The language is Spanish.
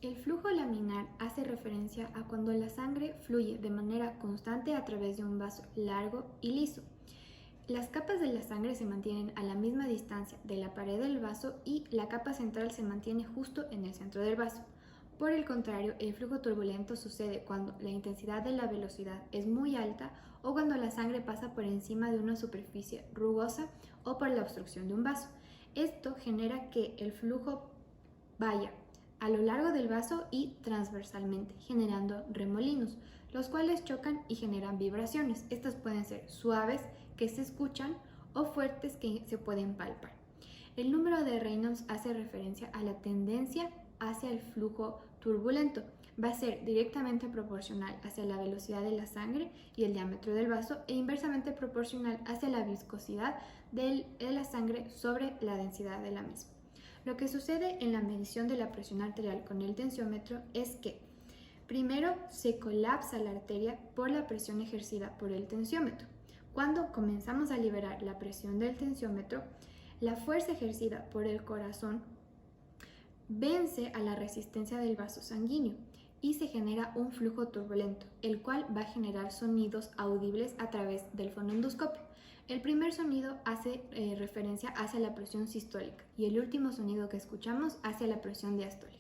El flujo laminar hace referencia a cuando la sangre fluye de manera constante a través de un vaso largo y liso. Las capas de la sangre se mantienen a la misma distancia de la pared del vaso y la capa central se mantiene justo en el centro del vaso. Por el contrario, el flujo turbulento sucede cuando la intensidad de la velocidad es muy alta o cuando la sangre pasa por encima de una superficie rugosa o por la obstrucción de un vaso. Esto genera que el flujo vaya a lo largo del vaso y transversalmente, generando remolinos, los cuales chocan y generan vibraciones. Estas pueden ser suaves, que se escuchan, o fuertes, que se pueden palpar. El número de Reynolds hace referencia a la tendencia hacia el flujo turbulento. Va a ser directamente proporcional hacia la velocidad de la sangre y el diámetro del vaso e inversamente proporcional hacia la viscosidad de la sangre sobre la densidad de la misma. Lo que sucede en la medición de la presión arterial con el tensiómetro es que primero se colapsa la arteria por la presión ejercida por el tensiómetro. Cuando comenzamos a liberar la presión del tensiómetro, la fuerza ejercida por el corazón vence a la resistencia del vaso sanguíneo y se genera un flujo turbulento, el cual va a generar sonidos audibles a través del fonendoscopio. El primer sonido hace referencia hacia la presión sistólica y el último sonido que escuchamos hacia la presión diastólica.